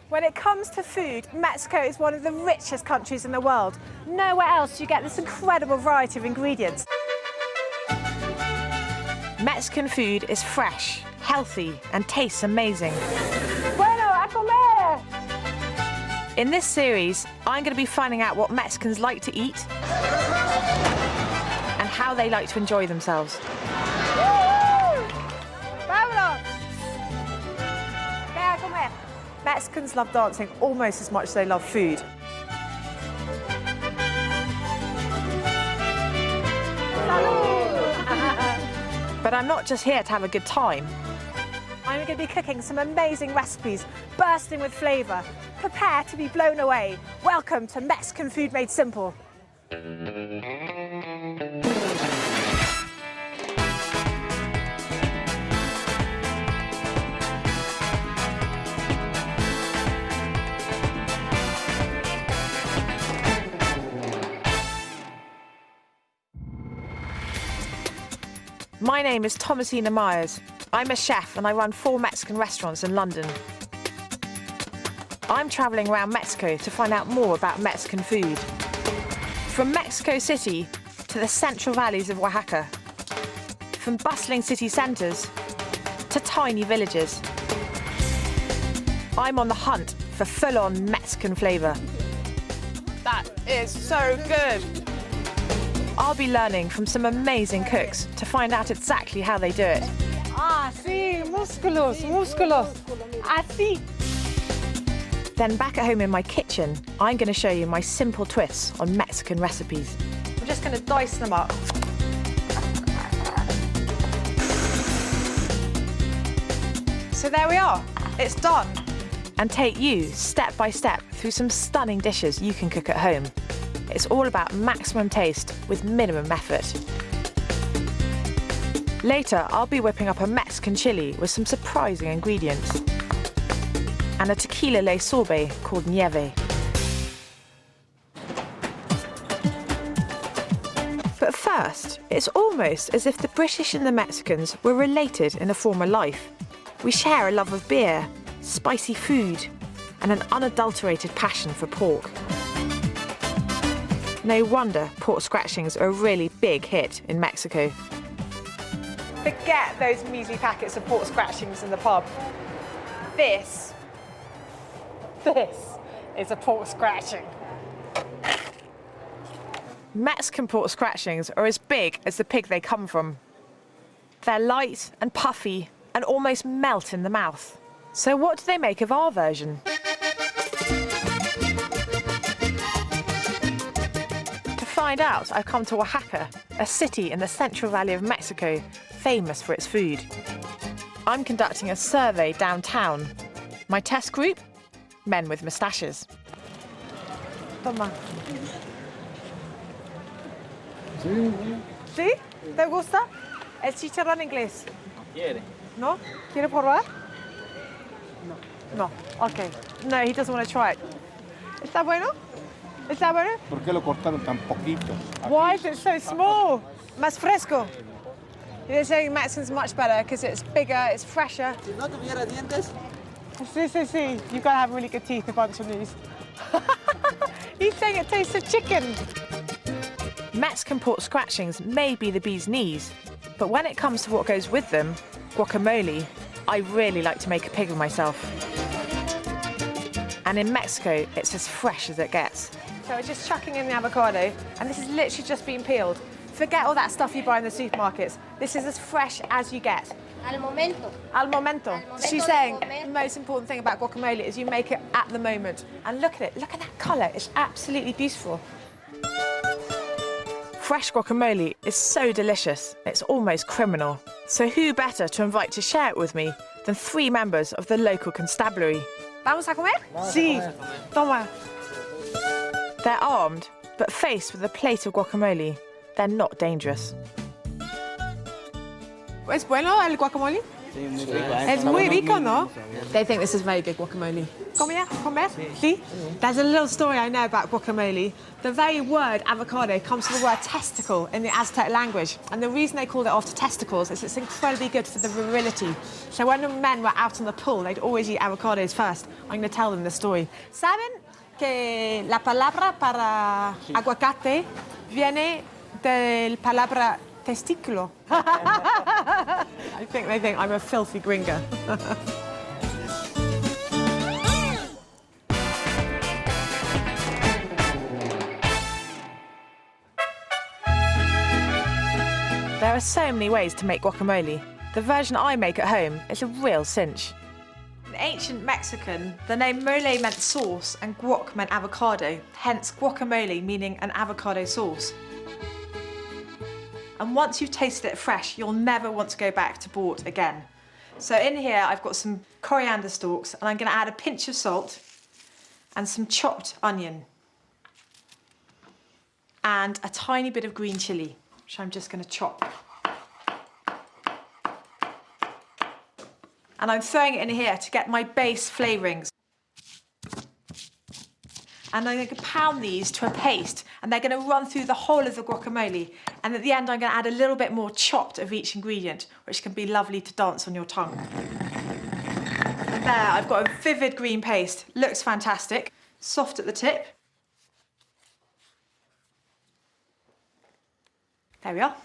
When it comes to food, Mexico is one of the richest countries in the world. Nowhere else do you get this incredible variety of ingredients. Mexican food is fresh, healthy, and tastes amazing. Bueno, a comer! In this series, I'm going to be finding out what Mexicans like to eat and how they like to enjoy themselves. Vámonos! Ven a comer. Mexicans love dancing almost as much as they love food. But I'm not just here to have a good time. I'm going to be cooking some amazing recipes, bursting with flavour. Prepare to be blown away. Welcome to Mexican Food Made Simple. My name is Thomasina Myers. I'm a chef and I run 4 Mexican restaurants in London. I'm travelling around Mexico to find out more about Mexican food. From Mexico City to the central valleys of Oaxaca. From bustling city centres to tiny villages. I'm on the hunt for full-on Mexican flavour. That is so good! I'll be learning from some amazing cooks to find out exactly how they do it. Ah, sí, músculos, músculos. Así. Then back at home in my kitchen, I'm going to show you my simple twists on Mexican recipes. I'm just going to dice them up. So there we are, it's done. And take you step by step through some stunning dishes you can cook at home. It's all about maximum taste with minimum effort. Later, I'll be whipping up a Mexican chili with some surprising ingredients. And a tequila lait sorbet called nieve. But first, it's almost as if the British and the Mexicans were related in a former life. We share a love of beer, spicy food, and an unadulterated passion for pork. No wonder pork scratchings are a really big hit in Mexico. Forget those measly packets of pork scratchings in the pub. This is a pork scratching. Mexican pork scratchings are as big as the pig they come from. They're light and puffy and almost melt in the mouth. So what do they make of our version? To find out, I've come to Oaxaca, a city in the Central Valley of Mexico, famous for its food. I'm conducting a survey downtown. My test group? Men with moustaches. Toma. ¿Sí? ¿Te gusta? El chicharrón inglés. ¿Quiere? ¿No? ¿Quiere probar? No. No. Okay. No, he doesn't want to try it. ¿Está bueno? ¿Está bueno? ¿Por qué lo cortaron tan poquito? Why is it so small? Más fresco. They're saying Mexican's much better because it's bigger, it's fresher. Si no tuviera dientes. Sí. You gotta have really good teeth to bunch of these. He's saying it tastes of chicken. Mexican pork scratchings may be the bee's knees, but when it comes to what goes with them, guacamole, I really like to make a pig of myself. And in Mexico, it's as fresh as it gets. So we're just chucking in the avocado, and this is literally just been peeled. Forget all that stuff you buy in the supermarkets. This is as fresh as you get. Al momento. Al momento. She's saying the most important thing about guacamole is you make it at the moment. And look at it, look at that colour, it's absolutely beautiful. Fresh guacamole is so delicious, it's almost criminal. So who better to invite to share it with me than 3 members of the local constabulary? Vamos a comer? Sí. Toma. They're armed, but faced with a plate of guacamole, they're not dangerous. ¿Es bueno el guacamole? It's muy rico, no? They think this is very good guacamole. Come here, come here. See? There's a little story I know about guacamole. The very word avocado comes from the word testicle in the Aztec language. And the reason they called it after testicles is it's incredibly good for the virility. So when the men were out in the pool, they'd always eat avocados first. I'm going to tell them the story. ¿Saben que la palabra para aguacate viene del palabra testículo? I think they think I'm a filthy gringo. There are so many ways to make guacamole. The version I make at home is a real cinch. In ancient Mexican, the name mole meant sauce and guac meant avocado, hence guacamole meaning an avocado sauce. And once you've tasted it fresh, you'll never want to go back to bought again. So in here, I've got some coriander stalks, and I'm going to add a pinch of salt and some chopped onion and a tiny bit of green chilli, which I'm just going to chop. And I'm throwing it in here to get my base flavourings. And I'm going to pound these to a paste, and they're going to run through the whole of the guacamole. And at the end, I'm going to add a little bit more chopped of each ingredient, which can be lovely to dance on your tongue. There, I've got a vivid green paste. Looks fantastic. Soft at the tip. There we are.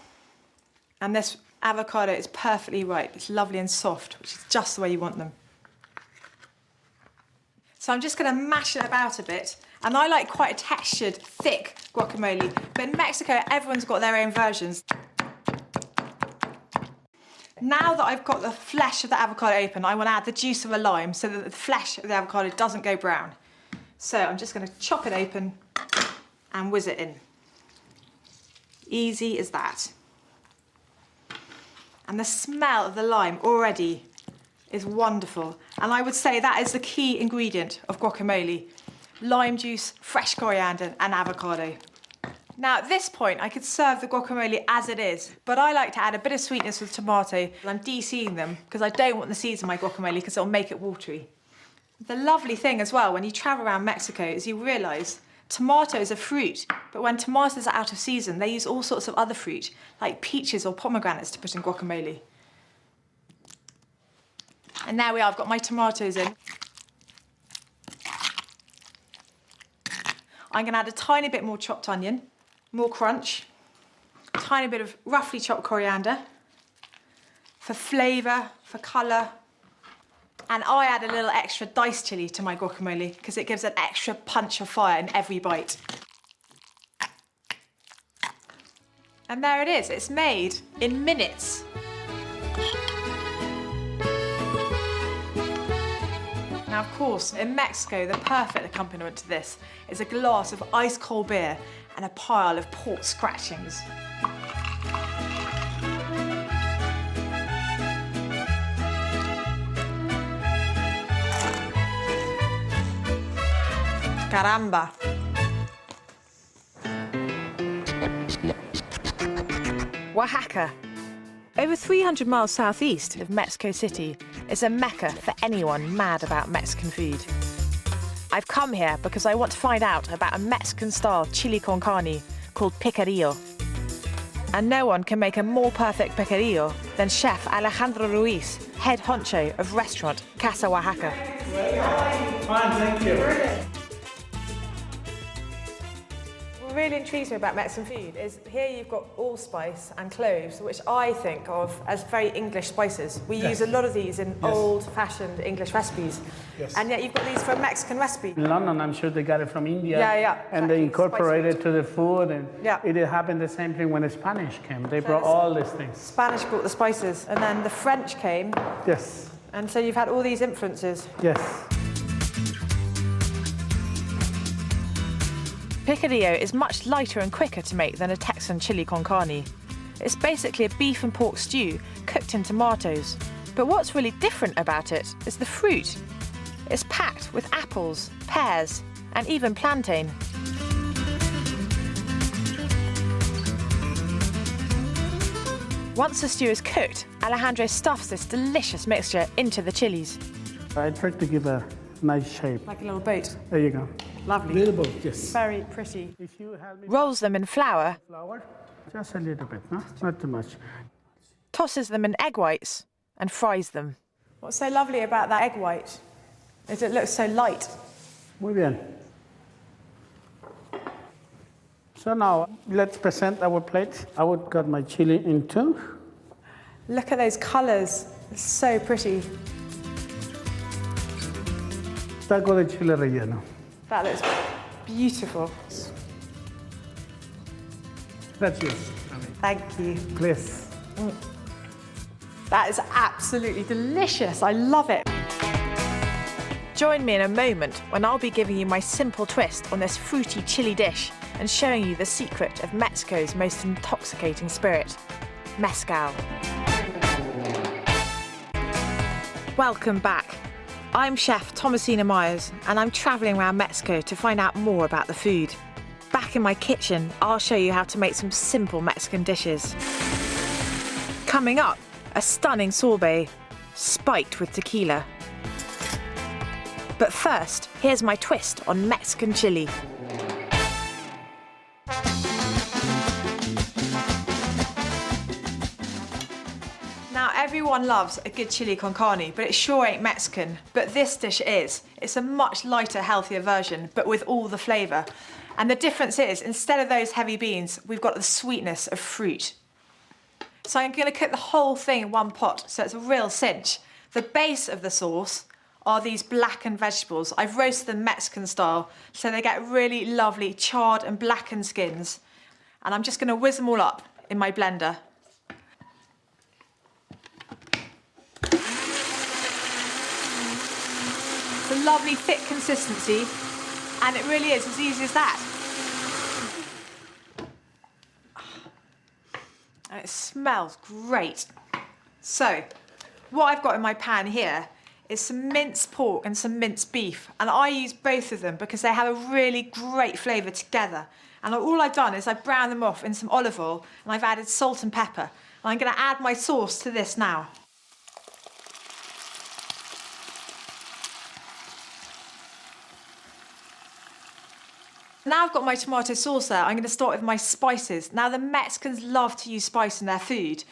And this avocado is perfectly ripe. It's lovely and soft, which is just the way you want them. So I'm just going to mash it about a bit. And I like quite a textured, thick guacamole. But in Mexico, everyone's got their own versions. Now that I've got the flesh of the avocado open, I want to add the juice of a lime so that the flesh of the avocado doesn't go brown. So I'm just going to chop it open and whiz it in. Easy as that. And the smell of the lime already is wonderful. And I would say that is the key ingredient of guacamole. Lime juice, fresh coriander and avocado. Now at this point I could serve the guacamole as it is, but I like to add a bit of sweetness with tomato. I'm de-seeding them because I don't want the seeds in my guacamole because it'll make it watery. The lovely thing as well when you travel around Mexico is you realise tomato is a fruit, but when tomatoes are out of season they use all sorts of other fruit like peaches or pomegranates to put in guacamole. And there we are, I've got my tomatoes in. I'm going to add a tiny bit more chopped onion, more crunch, a tiny bit of roughly chopped coriander, for flavour, for colour, and I add a little extra diced chilli to my guacamole because it gives an extra punch of fire in every bite. And there it is, it's made in minutes. Now, of course, in Mexico, the perfect accompaniment to this is a glass of ice cold beer and a pile of pork scratchings. Caramba! Oaxaca. Over 300 miles southeast of Mexico City is a mecca for anyone mad about Mexican food. I've come here because I want to find out about a Mexican-style chili con carne called picadillo. And no one can make a more perfect picadillo than Chef Alejandro Ruiz, head honcho of restaurant Casa Oaxaca. Fine, thank you. What really intrigues me about Mexican food is here you've got allspice and cloves, which I think of as very English spices. We use a lot of these in old-fashioned English recipes. Yes. And yet you've got these for a Mexican recipe. In London, I'm sure they got it from India. Yeah, And they exactly. incorporated it to the food. And Yeah. it happened the same thing when the Spanish came. They So brought this- all these things. Spanish brought the spices, and then the French came, Yes, and so you've had all these influences. yes. Picadillo is much lighter and quicker to make than a Texan chili con carne. It's basically a beef and pork stew cooked in tomatoes. But what's really different about it is the fruit. It's packed with apples, pears, and even plantain. Once the stew is cooked, Alejandro stuffs this delicious mixture into the chilies. I try to give a nice shape. Like a little boat. There you go. Lovely. Little bit, yes. Very pretty. If you have me Rolls them in flour, flour, just a little bit, no? Not too much. tosses them in egg whites, and fries them. What's so lovely about that egg white is it looks so light. Muy bien. So now, let's present our plate. I would cut my chili in two. Look at those colours. It's so pretty. Taco de chile relleno. That looks beautiful. That's yours. Thank you. Please. That is absolutely delicious. I love it. Join me in a moment when I'll be giving you my simple twist on this fruity chili dish and showing you the secret of Mexico's most intoxicating spirit, mezcal. Welcome back. I'm Chef Thomasina Myers, and I'm travelling around Mexico to find out more about the food. Back in my kitchen, I'll show you how to make some simple Mexican dishes. Coming up, a stunning sorbet, spiked with tequila. But first, here's my twist on Mexican chili. Now, everyone loves a good chili con carne, but it sure ain't Mexican. But this dish is. It's a much lighter, healthier version, but with all the flavour. And the difference is, instead of those heavy beans, we've got the sweetness of fruit. So I'm going to cook the whole thing in one pot, so it's a real cinch. The base of the sauce are these blackened vegetables. I've roasted them Mexican style, so they get really lovely charred and blackened skins. And I'm just going to whiz them all up in my blender. It's a lovely thick consistency, and it really is as easy as that. And it smells great. So, what I've got in my pan here is some minced pork and some minced beef, and I use both of them because they have a really great flavour together. And all I've done is I've browned them off in some olive oil, and I've added salt and pepper. And I'm going to add my sauce to this now. Now I've got my tomato sauce there, I'm going to start with my spices. Now the Mexicans love to use spice in their food,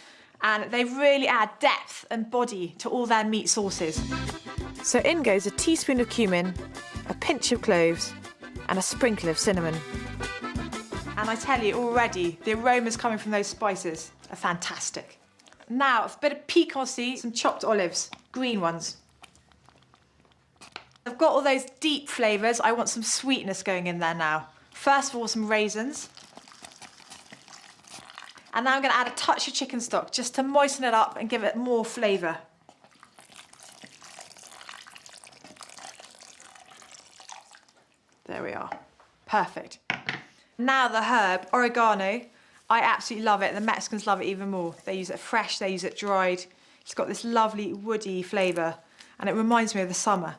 and they really add depth and body to all their meat sauces. So in goes a teaspoon of cumin, a pinch of cloves, and a sprinkle of cinnamon. And I tell you already, the aromas coming from those spices are fantastic. Now, a bit of piquancy, some chopped olives, green ones. I've got all those deep flavours. I want some sweetness going in there now. First of all, some raisins. And now I'm going to add a touch of chicken stock just to moisten it up and give it more flavour. There we are. Perfect. Now the herb, oregano. I absolutely love it. The Mexicans love it even more. They use it fresh, they use it dried. It's got this lovely woody flavour, and it reminds me of the summer.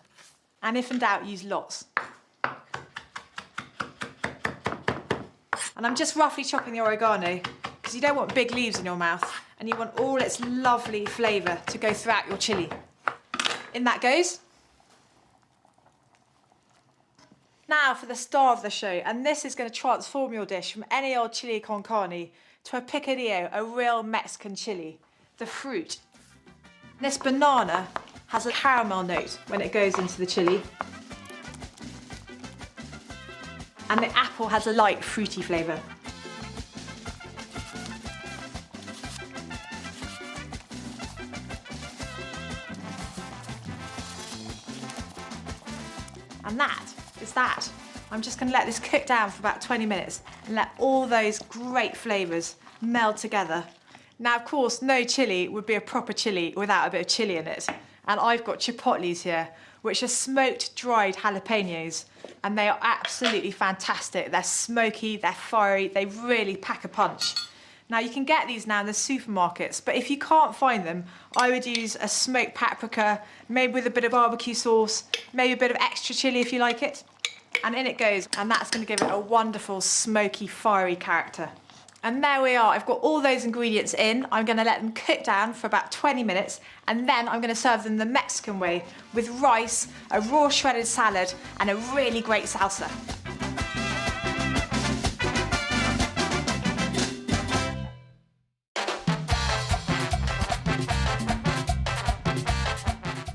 And if in doubt, use lots. And I'm just roughly chopping the oregano because you don't want big leaves in your mouth, and you want all its lovely flavour to go throughout your chilli. In that goes. Now for the star of the show, and this is going to transform your dish from any old chili con carne to a picadillo, a real Mexican chili, the fruit. This banana has a caramel note when it goes into the chili. And the apple has a light fruity flavour. And that is that. I'm just going to let this cook down for about 20 minutes and let all those great flavours meld together. Now, of course, no chili would be a proper chili without a bit of chili in it. And I've got chipotles here, which are smoked dried jalapenos, and they are absolutely fantastic. They're smoky, they're fiery, they really pack a punch. Now you can get these now in the supermarkets, but if you can't find them, I would use a smoked paprika, maybe with a bit of barbecue sauce, maybe a bit of extra chili if you like it. And in it goes, and that's going to give it a wonderful, smoky, fiery character. And there we are. I've got all those ingredients in. I'm going to let them cook down for about 20 minutes, and then I'm going to serve them the Mexican way with rice, a raw shredded salad, and a really great salsa.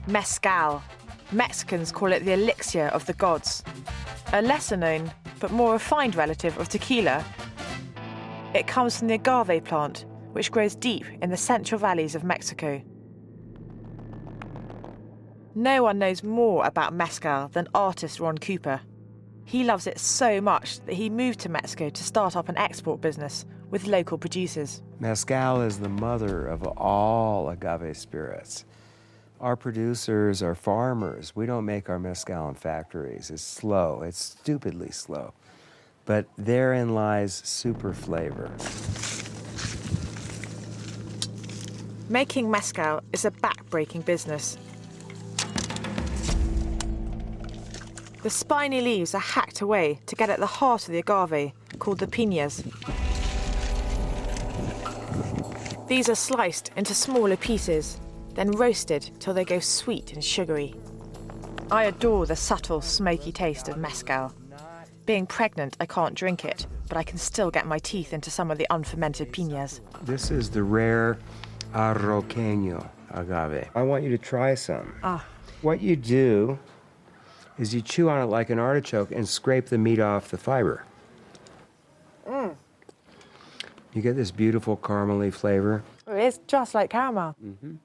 Mezcal. Mexicans call it the elixir of the gods. A lesser known, but more refined relative of tequila. It comes from the agave plant, which grows deep in the central valleys of Mexico. No one knows more about mezcal than artist Ron Cooper. He loves it so much that he moved to Mexico to start up an export business with local producers. Mezcal is the mother of all agave spirits. Our producers are farmers. We don't make our mezcal in factories. It's slow. It's stupidly slow. But therein lies super flavor. Making mezcal is a back-breaking business. The spiny leaves are hacked away to get at the heart of the agave, called the piñas. These are sliced into smaller pieces, then roasted till they go sweet and sugary. I adore the subtle, smoky taste of mezcal. Being pregnant, I can't drink it, but I can still get my teeth into some of the unfermented piñas. This is the rare Arroqueño agave. I want you to try some. What you do is you chew on it like an artichoke and scrape the meat off the fiber. You get this beautiful caramely flavor. It's just like caramel. Mm-hmm.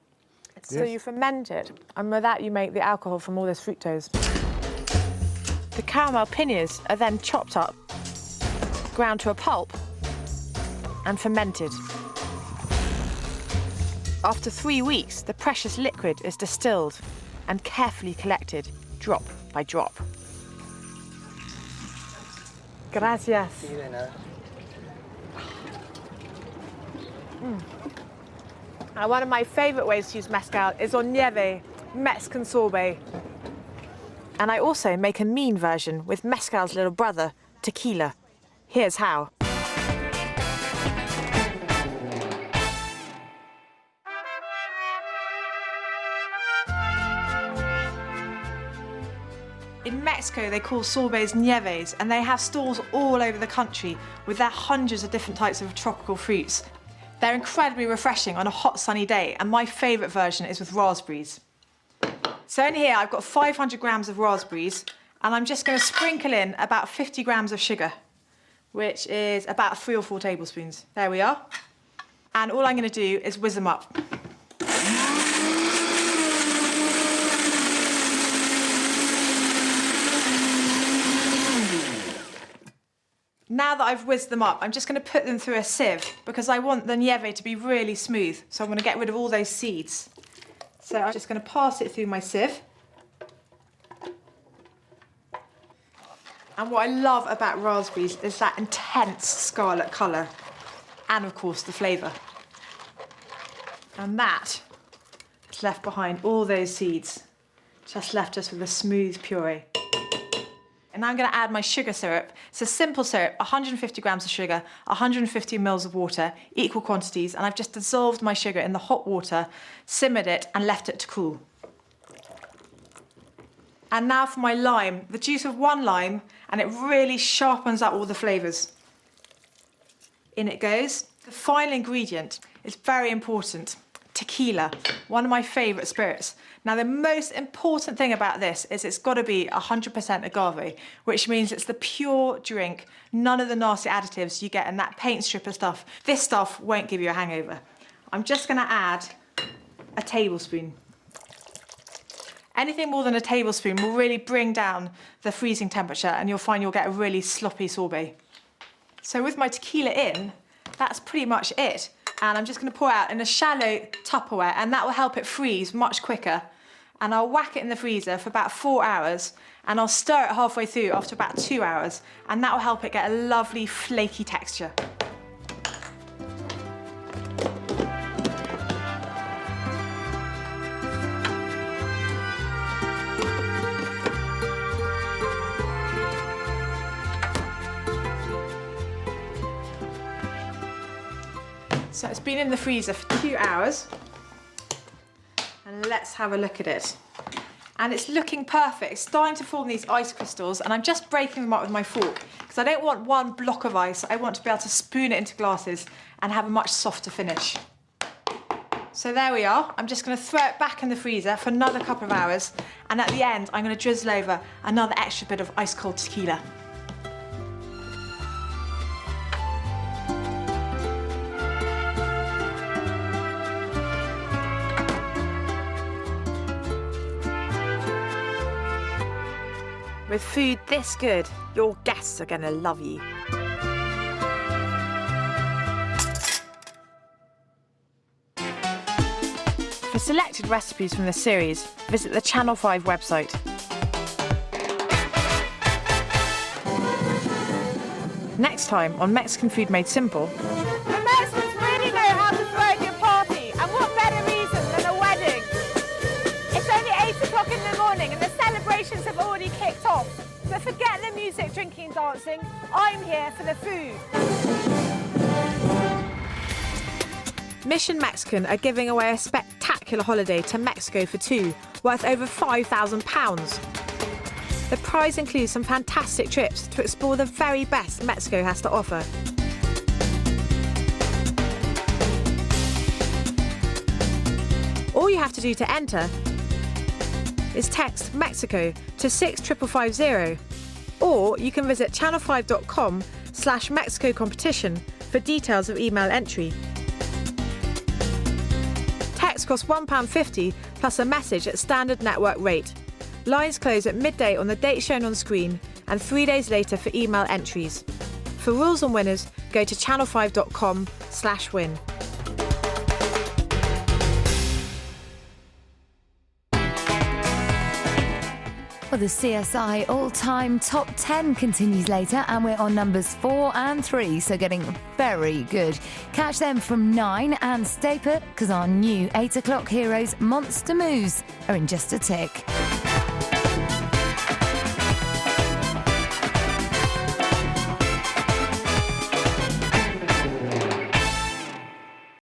So you ferment it, and with that you make the alcohol from all this fructose. The caramel piñas are then chopped up, ground to a pulp, and fermented. After 3 weeks, the precious liquid is distilled and carefully collected, drop by drop. Gracias. And one of my favourite ways to use mezcal is on nieve, Mexican sorbet. And I also make a mean version with mezcal's little brother, tequila. Here's how. In Mexico, they call sorbets nieves, and they have stalls all over the country with their hundreds of different types of tropical fruits. They're incredibly refreshing on a hot, sunny day, and my favourite version is with raspberries. So in here, I've got 500 grams of raspberries, and I'm just going to sprinkle in about 50 grams of sugar, which is about 3 or 4 tablespoons. There we are. And all I'm going to do is whiz them up. Now that I've whizzed them up, I'm just going to put them through a sieve because I want the nieve to be really smooth. So I'm going to get rid of all those seeds. So I'm just going to pass it through my sieve. And what I love about raspberries is that intense scarlet colour and, of course, the flavour. And that has left behind all those seeds, just left us with a smooth puree. And now I'm going to add my sugar syrup. It's a simple syrup, 150 grams of sugar, 150 mils of water, equal quantities, and I've just dissolved my sugar in the hot water, simmered it, and left it to cool. And now for my lime, the juice of 1 lime, and it really sharpens up all the flavours. In it goes. The final ingredient is very important. Tequila, one of my favourite spirits. Now, the most important thing about this is it's got to be 100% agave, which means it's the pure drink, none of the nasty additives you get in that paint stripper stuff. This stuff won't give you a hangover. I'm just going to add a tablespoon. Anything more than a tablespoon will really bring down the freezing temperature, and you'll find you'll get a really sloppy sorbet. So with my tequila in, that's pretty much it. And I'm just going to pour it out in a shallow Tupperware, and that will help it freeze much quicker. And I'll whack it in the freezer for about 4 hours, and I'll stir it halfway through after about 2 hours, and that will help it get a lovely flaky texture. So it's been in the freezer for 2 hours. And let's have a look at it. And it's looking perfect. It's starting to form these ice crystals, and I'm just breaking them up with my fork because I don't want one block of ice. I want to be able to spoon it into glasses and have a much softer finish. So there we are. I'm just going to throw it back in the freezer for another couple of hours, and at the end I'm going to drizzle over another extra bit of ice cold tequila. With food this good, your guests are going to love you. For selected recipes from the series, visit the Channel 5 website. Next time on Mexican Food Made Simple. The Mexicans really know how to throw a good party, and what better reason than a wedding? It's only 8 o'clock in the morning and the celebrations have already kicked off. But forget the music, drinking and dancing. I'm here for the food. Mission Mexican are giving away a spectacular holiday to Mexico for 2, worth over £5,000. The prize includes some fantastic trips to explore the very best Mexico has to offer. All you have to do to enter is text Mexico to 65550, or you can visit channel5.com/Mexico competition for details of email entry. Text costs £1.50 plus a message at standard network rate. Lines close at midday on the date shown on screen and 3 days later for email entries. For rules and winners, go to channel5.com/win. Well, the CSI all-time top 10 continues later, and we're on numbers 4 and 3, so getting very good. Catch them from 9 and stay put, because our new 8 o'clock heroes, Monster Moves, are in just a tick.